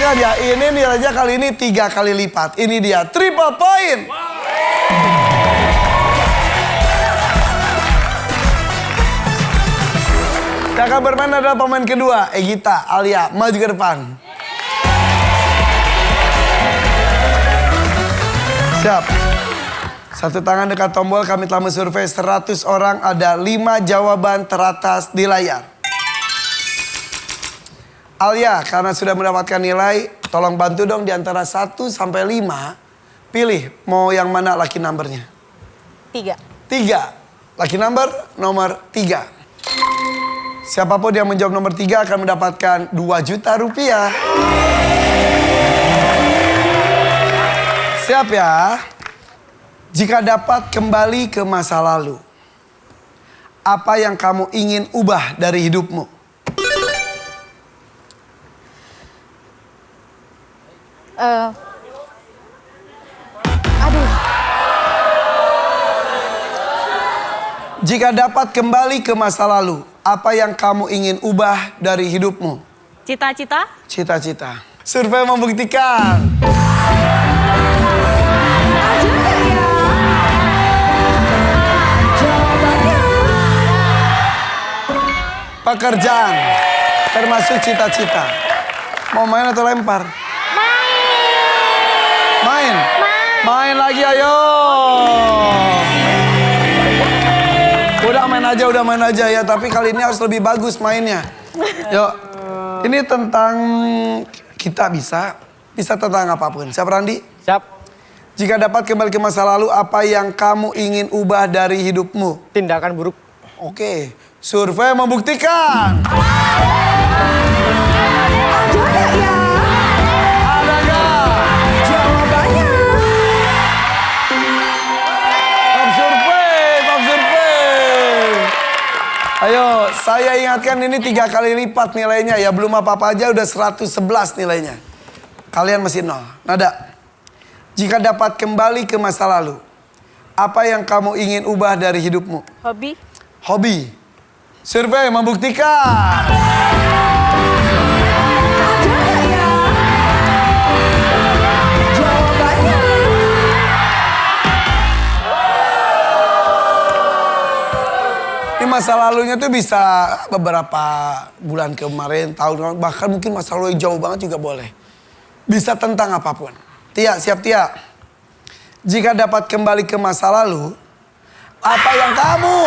perhatikan ya, ini nilainya kali ini 3 kali lipat. Ini dia triple point. Yang akan bermain adalah pemain kedua, Egita, Alia, maju ke depan. Siap. Satu tangan dekat tombol, kami telah mensurvei 100 orang, ada 5 jawaban teratas di layar. Alia, karena sudah mendapatkan nilai, tolong bantu dong di antara 1 sampai 5. Pilih mau yang mana lucky numbernya? 3. 3. Lucky number nomor 3. Siapapun yang menjawab nomor 3 akan mendapatkan 2 juta rupiah. Siap ya? Jika dapat kembali ke masa lalu, apa yang kamu ingin ubah dari hidupmu? Aduh. Jika dapat kembali ke masa lalu, apa yang kamu ingin ubah dari hidupmu? Cita-cita? Cita-cita. Survei membuktikan. Pekerjaan, termasuk cita-cita. Mau main atau lempar? Main. Main lagi, ayo. Udah main aja ya. Tapi kali ini harus lebih bagus mainnya. Yuk. Ini tentang kita bisa tentang apapun. Siap Randi? Siap. Jika dapat kembali ke masa lalu, apa yang kamu ingin ubah dari hidupmu? Tindakan buruk. Oke, survei membuktikan. Ada nggak? Jawabannya. Top survei. Ayo, saya ingatkan ini 3 kali lipat nilainya ya. Belum apa-apa aja udah 111 nilainya. Kalian masih 0. Nada. Jika dapat kembali ke masa lalu, apa yang kamu ingin ubah dari hidupmu? Hobi? Hobi. Survei membuktikan. Jawabannya. Ini masa lalunya tuh bisa beberapa bulan kemarin, tahun, bahkan mungkin masa lalu yang jauh banget juga boleh. Bisa tentang apapun. Tia, siap Tia. Jika dapat kembali ke masa lalu, apa yang kamu?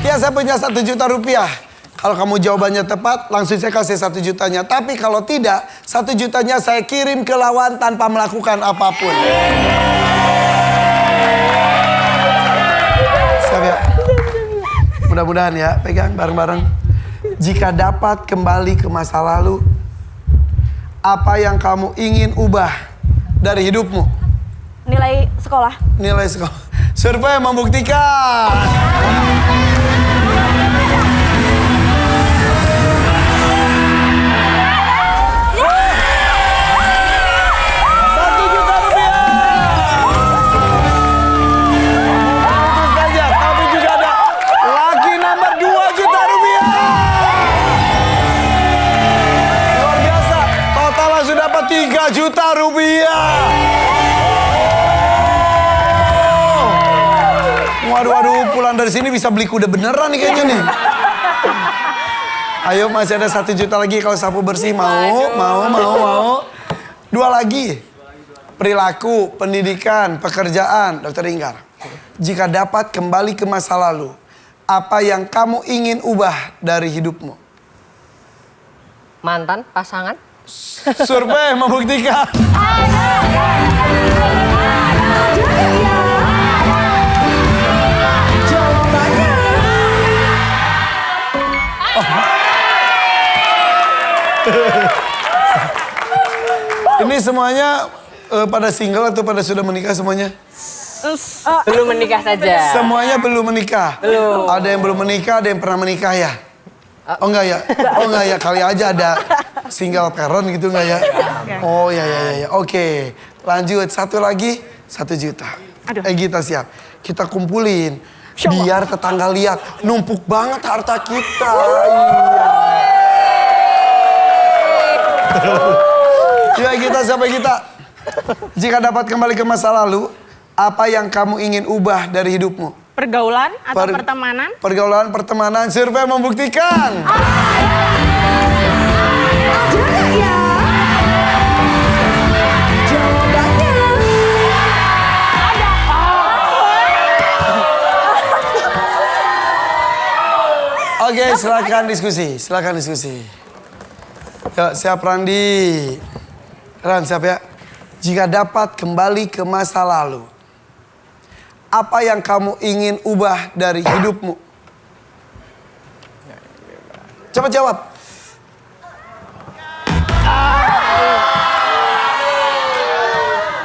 Tia, saya punya 1 juta rupiah. Kalau kamu jawabannya tepat, langsung saya kasih 1 jutanya. Tapi kalau tidak, 1 jutanya saya kirim ke lawan tanpa melakukan apapun. Siap ya? Mudah-mudahan ya, pegang bareng-bareng. Jika dapat kembali ke masa lalu, apa yang kamu ingin ubah dari hidupmu? Nilai sekolah? Nilai sekolah. Survei membuktikan. Juta rupiah. Waduh, pulang dari sini bisa beli kuda beneran nih kayaknya nih. Ayo, masih ada 1 juta lagi kalau sapu bersih. Mau. 2 lagi. Perilaku, pendidikan, pekerjaan, Dokter Inggar. Jika dapat kembali ke masa lalu, apa yang kamu ingin ubah dari hidupmu? Mantan, pasangan. Survei membuktikan. Ini semuanya pada single atau pada sudah menikah semuanya? Belum menikah saja. Semuanya belum menikah? Belum. Ada yang belum menikah, ada yang pernah menikah ya? Oh enggak ya? Oh enggak ya, kali aja ada single parent gitu enggak ya? Oh ya. Oke, lanjut. 1 lagi, 1 juta. Kita siap. Kita kumpulin. Biar tetangga lihat, numpuk banget harta kita. Iya. Siapa kita? Jika dapat kembali ke masa lalu, apa yang kamu ingin ubah dari hidupmu? Pergaulan atau pertemanan? Pergaulan, pertemanan, survei membuktikan. Ada ya. Jawabannya. Oke, silakan diskusi. Yuk, siap Randi. Ran, siap ya? Jika dapat kembali ke masa lalu, apa yang kamu ingin ubah dari hidupmu? Cepat jawab.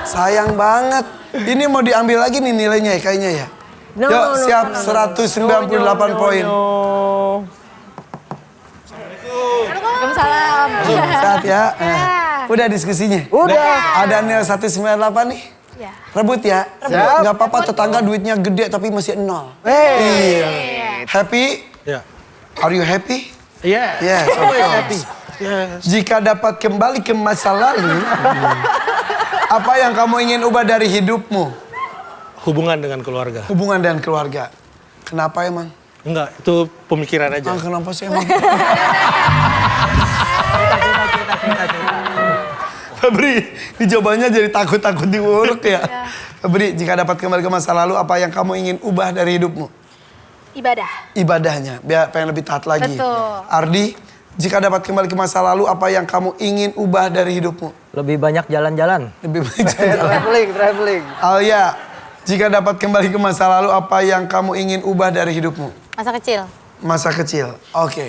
Sayang banget. Ini mau diambil lagi nih nilainya ya kayaknya ya. Yuk, siap 198 poin. Waalaikumsalam. Sehat ya. Udah diskusinya? Udah. Ada nilai 198 nih? Ya. Rebut ya? Siap. Gak apa-apa tetangga duitnya gede tapi masih 0. Hey. Iya. Happy? Ya. Are you happy? Iya. Yes, of Always course. happy. Yes. Jika dapat kembali ke masa lalu, apa yang kamu ingin ubah dari hidupmu? Hubungan dengan keluarga. Hubungan dan keluarga. Kenapa emang? Enggak, itu pemikiran aja. Kenapa sih emang? Febri, ini jawabannya jadi takut-takut diuruk ya. Febri, jika dapat kembali ke masa lalu, apa yang kamu ingin ubah dari hidupmu? Ibadah. Ibadahnya, biar pengen lebih taat lagi. Betul. Ardi, jika dapat kembali ke masa lalu, apa yang kamu ingin ubah dari hidupmu? Lebih banyak jalan-jalan. Lebih baik jalan. Traveling. Alia, jika dapat kembali ke masa lalu, apa yang kamu ingin ubah dari hidupmu? Masa kecil. Masa kecil, oke.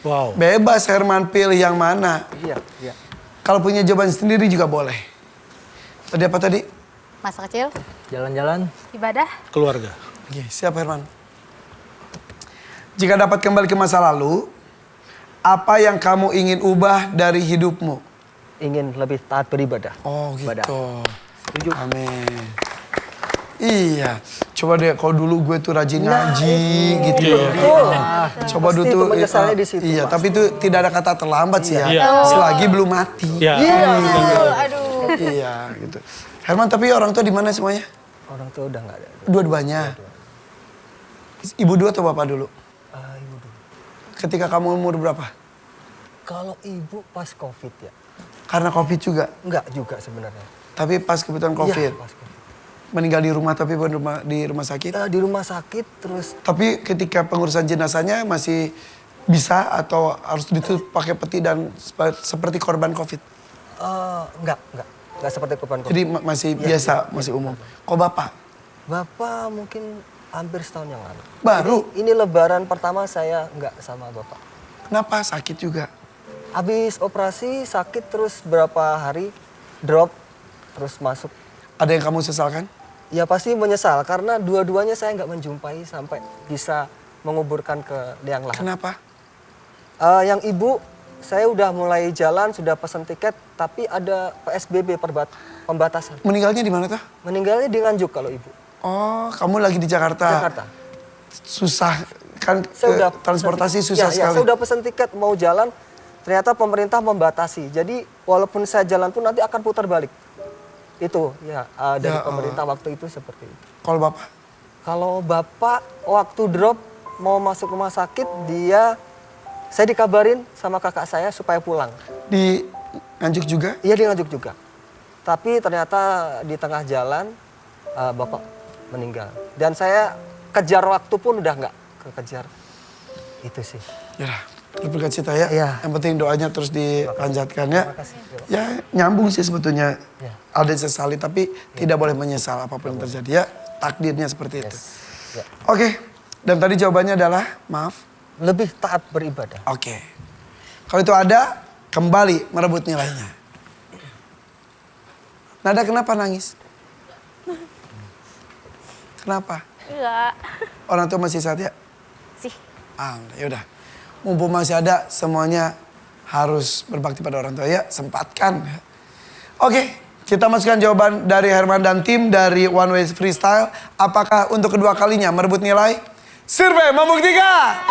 Wow. Bebas Herman pilih yang mana. Iya, iya. Kalau punya jawaban sendiri juga boleh. Tadi apa tadi? Masa kecil. Jalan-jalan. Ibadah. Keluarga. Oke, siap Herman. Jika dapat kembali ke masa lalu, apa yang kamu ingin ubah dari hidupmu? Ingin lebih taat beribadah. Oh gitu. Ibadah. Setuju. Amin. Iya, coba deh kalau dulu gue tuh rajin ngaji gitu. Coba dulu Pasti tuh itu menyesalnya di situ, iya, Mas. tapi itu tidak ada kata terlambat sih ya. Iya. Selagi belum mati. Ya. Aduh. Iya, gitu. Herman, tapi orang tua di mana semuanya? Orang tua udah nggak ada. Dua-duanya. Ibu dua atau bapak dulu? Ibu dulu. Ketika kamu umur berapa? Kalau ibu pas COVID ya? Karena COVID juga. Enggak juga sebenarnya. Tapi pas kebetulan COVID. Iya, pas COVID. Meninggal di rumah tapi bukan di rumah sakit. Di rumah sakit terus Tapi ketika pengurusan jenazahnya masih bisa atau harus ditutup pakai peti dan seperti korban COVID? enggak seperti korban COVID. Jadi masih biasa, masih umum. Kok bapak? Bapak mungkin hampir setahun yang lalu. Baru? Ini lebaran pertama saya enggak sama bapak. Kenapa? Sakit juga? Habis operasi sakit terus berapa hari drop terus masuk. Ada yang kamu sesalkan? Ya pasti menyesal karena dua-duanya saya nggak menjumpai sampai bisa menguburkan ke liang lahat. Kenapa? Yang ibu, saya udah mulai jalan, sudah pesan tiket, tapi ada PSBB pembatasan. Meninggalnya di mana tuh? Meninggalnya di Nganjuk kalau ibu. Oh, kamu lagi di Jakarta. Jakarta. Susah kan? Saya udah Transportasi pesan- susah ya, sekali. saya udah pesan tiket mau jalan, ternyata pemerintah membatasi. Jadi walaupun saya jalan pun nanti akan putar balik. Itu ya dari Ya, pemerintah waktu itu seperti itu. Kalau bapak? Kalau bapak waktu drop mau masuk rumah sakit saya dikabarin sama kakak saya supaya pulang. Di Nganjuk juga? Iya di Nganjuk juga. Tapi ternyata di tengah jalan bapak meninggal. Dan saya kejar waktu pun udah nggak kekejar. Itu sih. Ya, berkat cita ya. Iya. Yang penting doanya terus dipanjatkan ya. Terima kasih. Ya nyambung sih sebetulnya. Ya. Ada sesali tapi tidak boleh menyesal apapun yang terjadi ya. Takdirnya seperti itu. Ya. Oke. Dan tadi jawabannya adalah maaf. Lebih taat beribadah. Oke. Kalau itu ada, kembali merebut nilainya. Nada kenapa nangis? Kenapa? Enggak. Orang tua masih sehat ya? Sih. Yaudah. Mumpung masih ada, semuanya harus berbakti pada orang tua ya. Sempatkan. Oke, kita masukkan jawaban dari Herman dan tim dari One Way Freestyle. Apakah untuk kedua kalinya merebut nilai? Survei membuktikan!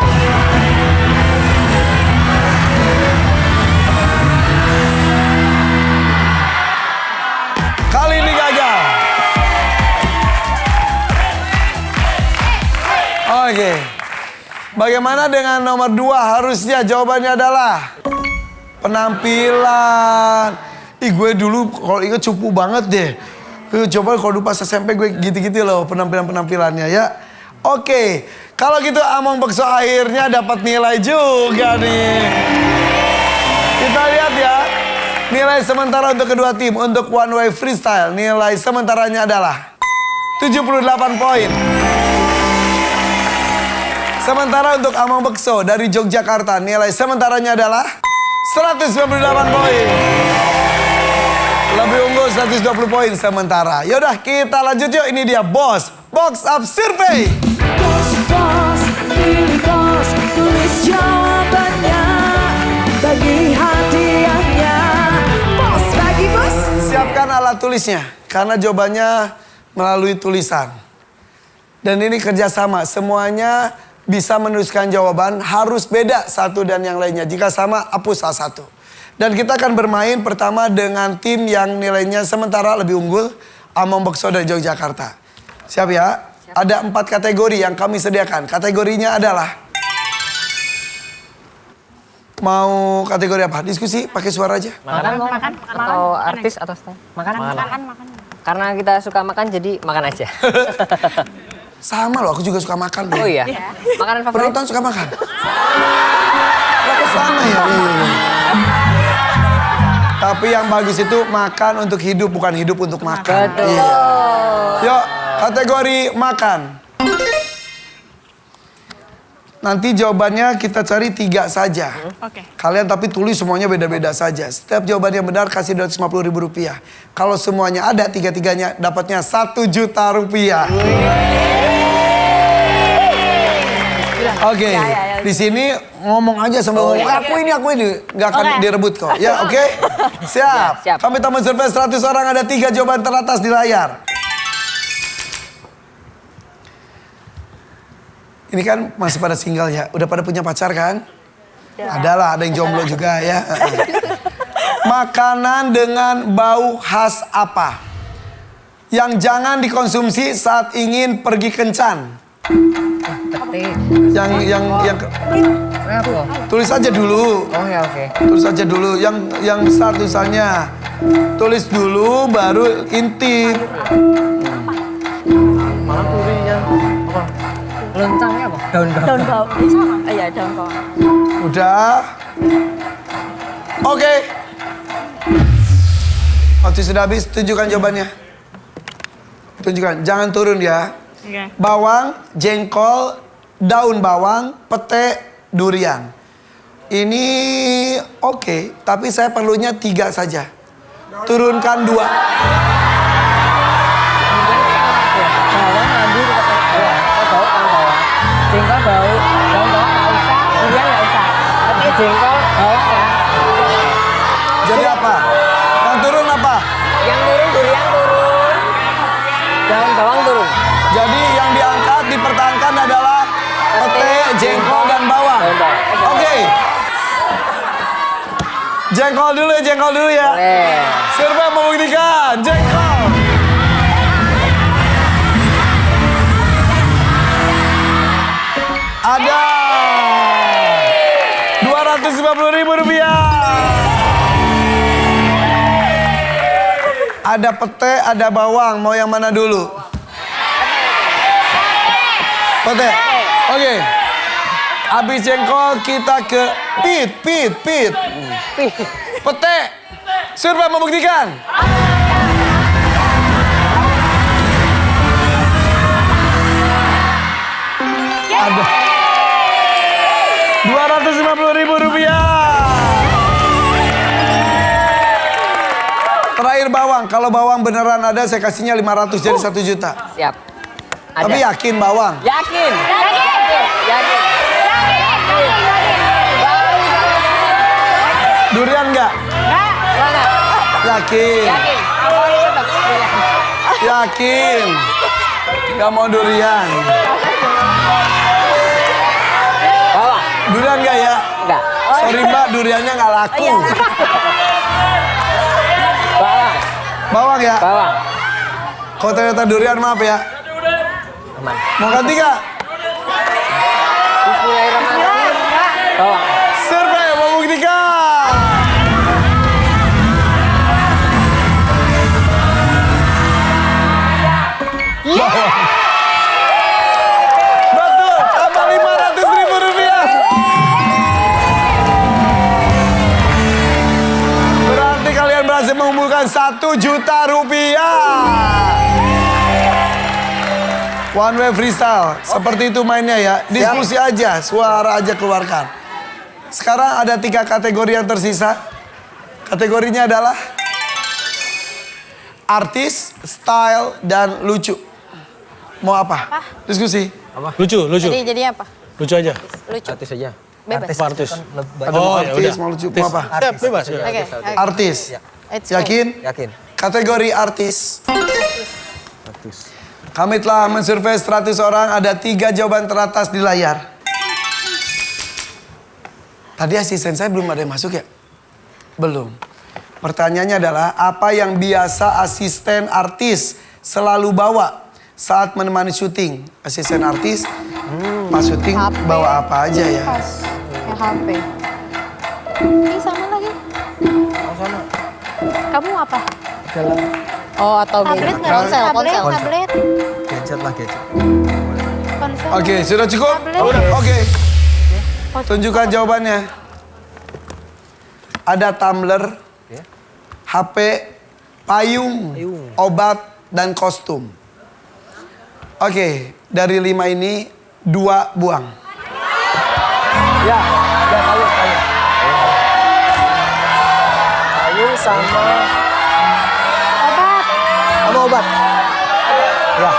Oke. Bagaimana dengan nomor 2? Harusnya jawabannya adalah penampilan. Ih, gue dulu kalau inget cupu banget deh. Coba kalau dulu pas SMP gue gitu-gitu loh penampilan-penampilannya ya. Oke. Kalau gitu Among Bekso akhirnya dapat nilai juga nih. Kita lihat ya. Nilai sementara untuk kedua tim. Untuk One Way Freestyle, nilai sementaranya adalah 78 poin. Sementara untuk Among Bekso dari Yogyakarta, nilai sementaranya adalah 198 poin. Lebih unggul 120 poin sementara. Yaudah kita lanjut yuk, ini dia Bos Box Up Survey. Bos, pilih bos, tulis jawabannya, bagi hadiahnya. Bos, bagi bos. Siapkan alat tulisnya, karena jawabannya melalui tulisan. Dan ini kerjasama, semuanya bisa menuliskan jawaban, harus beda satu dan yang lainnya. Jika sama, hapus salah satu. Dan kita akan bermain pertama dengan tim yang nilainya sementara lebih unggul, Among Bekso dari Yogyakarta. Siap ya? Ada 4 kategori yang kami sediakan. Kategorinya adalah... Mau kategori apa? Diskusi pakai suara aja. Makan atau artis atau style? Makan. Karena kita suka makan jadi makan aja. Sama loh, aku juga suka makan. Oh iya. Makanan favorit? Penonton suka makan. Aku sama ya. Iya. Tapi yang bagus itu makan untuk hidup, bukan hidup untuk makan. Betul. Iya. Yuk, kategori makan. Nanti jawabannya kita cari 3 saja. Oke. Kalian tapi tulis semuanya beda-beda saja. Setiap jawaban yang benar kasih Rp250.000. Kalau semuanya ada, 3-3-nya dapatnya Rp1 juta. Oke, di sini ngomong aja sambil ngomong, aku ini, nggak akan direbut kok. Ya, oke? Siap. Siap. Kami tamu survei 100 orang, ada 3 jawaban teratas di layar. Ini kan masih pada single ya, udah pada punya pacar kan? Adalah, ada yang jomblo juga ya. Makanan dengan bau khas apa? Yang jangan dikonsumsi saat ingin pergi kencan. Yang Apa? tulis aja dulu. Oh ya oke. Tulis aja dulu. Yang besar tulisannya. Tulis dulu baru intip. Malah tulisnya apa? Loncangnya apa? Daun bawang. Iya, daun bawang. Udah. Oke. Waktu sudah habis, tunjukkan jawabannya. Tunjukkan, jangan turun ya. Oke. Bawang, jengkol, daun bawang, pete, durian. Ini oke, tapi saya perlunya 3 saja. Turunkan 2. Bawang mandi kita bau kan bawang. Jengkol bau, daun bawang nggak usah, durian nggak usah. Tapi jengkol bawang ya. Jadi apa? Yang turun apa? Yang turun durian turun, daun bawang turun. Jadi yang diangkat, dipertahankan adalah pete, jengkol, dan bawang. Daun bawang. Oke. Jengkol dulu ya. Boleh. Survei membuktikan jengkol. Ada Rp250.000. Ada pete, ada bawang. Mau yang mana dulu? Pete. Oke. Habis jengkol kita ke pit. Pete. Survei membuktikan. Ada Rp250.000. Terakhir bawang. Kalau bawang beneran ada, saya kasihnya 500 jadi 1 juta. Siap. Ada. Tapi yakin bawang? Yakin. Durian nggak? Mana? Yakin? Yakin? Nggak mau durian? Bawang. Durian nggak ya? Enggak. Sorry mbak, duriannya nggak laku. Bawang. Bawang ya? Bawang. Kalau ternyata durian maaf ya. Aman. Mau ganti nggak? Bawa. Survei membuktikan. Betul, tambah 500.000 rupiah. Berarti kalian berhasil mengumpulkan 1 juta rupiah. One way freestyle, seperti itu mainnya ya. Diskusi aja, suara aja keluarkan. Sekarang ada 3 kategori yang tersisa. Kategorinya adalah artis, style, dan lucu. Mau apa? Diskusi. Lucu. Jadi apa? Lucu aja. Lucu. Artis aja. Bebas. Apa artis? Ada Oh, mau ya artis, udah. mau lucu, mau apa? Ya, bebas. Ya. Oke. Artis. It's fine. Yakin? Yakin. Kategori artis. Kami telah mensurvei 100 orang, ada 3 jawaban teratas di layar. Tadi asisten saya belum ada yang masuk ya? Belum. Pertanyaannya adalah, apa yang biasa asisten artis selalu bawa saat menemani syuting? Asisten artis, pas syuting HP. bawa apa aja ya? Pas. Ya HP. Ini sama lagi. Sama. Kamu apa? Dalam. Oh, atau tablet nggak? Tablet. Gadget lah, gadget. Ponsel. Oke, sudah cukup? Tablet. Oke. Tunjukkan jawabannya. Ada tumbler, Ya. HP, payung, obat, dan kostum. Oke, dari 5 ini 2 buang. Ya payung. Payung sama obat. Ya,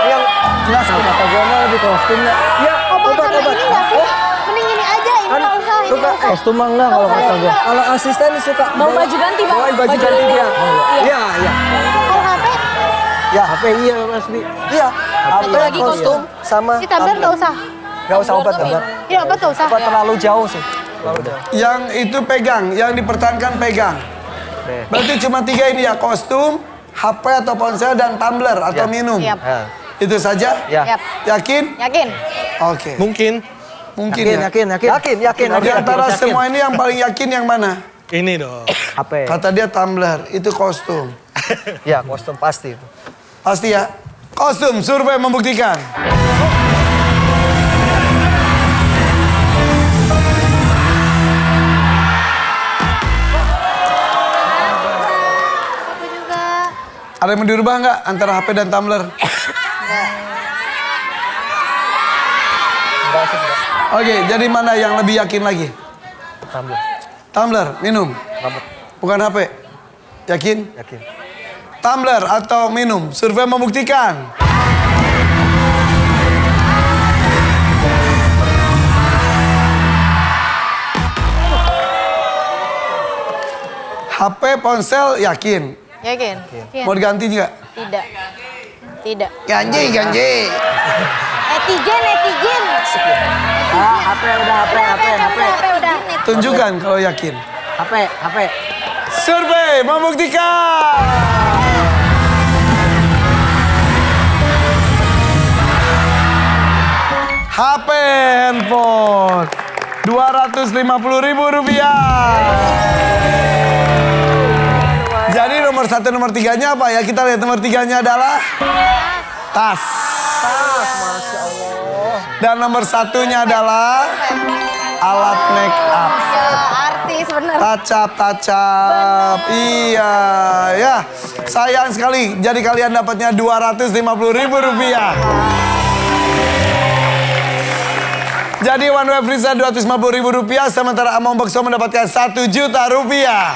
yang jelas Kata gue mah lebih kostumnya. Ya, Obat sama obat. ini nggak sih? Mending ini aja, ini Kan nggak usah, ini suka nggak usah. Kostum mah enggak kalau kata gue. Kalau asisten suka Mau baju ganti, Bang. bawain baju Baju ganti ganti. dia. Iya. Kalau HP, Ya, HP iya Mas Bi. iya. Apa lagi kostum sama ini tablet nggak usah. Nggak usah obat, Tumbler tuh obat. minum. Iya, obat nggak usah. Obat terlalu jauh sih. Terlalu jauh. Yang itu pegang, yang dipertahankan pegang. Berarti cuma 3 ini ya, kostum, HP atau ponsel, dan tumbler atau Ya. minum. Siap. Ya. Itu saja? Ya. Siap. Yakin? Yakin? Oke. Mungkin Mungkin Yakin. ya. Yakin. Di antara semua ini yang paling yakin yang mana? ini dong. HP. Kata dia tumbler, itu kostum. Ya, kostum pasti itu. Pasti ya? Kostum, survei membuktikan. Aku juga. Ada yang mau dirubah nggak antara HP dan tumbler? Enggak sih, enggak. Oke, jadi mana yang lebih yakin lagi? Tumbler. Tumbler, minum. Rambut. Bukan HP. Yakin? Yakin. Tumbler atau minum? Survei membuktikan. HP, ponsel, yakin. Yakin? Mau diganti juga? Tidak. Tidak. Ganti. Netizen. HP udah. HP udah. Tunjukkan kalau yakin. HP. Survei membuktikan. HP handphone 250.000 rupiah. Jadi nomor 1, nomor 3-nya apa ya? Kita lihat nomor 3-nya adalah tas. Masya Allah. Dan nomor 1-nya adalah alat make up. Artis bener. Touch up. Iya, ya. Sayang sekali. Jadi kalian dapatnya 250.000 rupiah. Jadi One Way Freestyle 250.000 rupiah. Sementara Among Bakso mendapatkan 1 juta rupiah.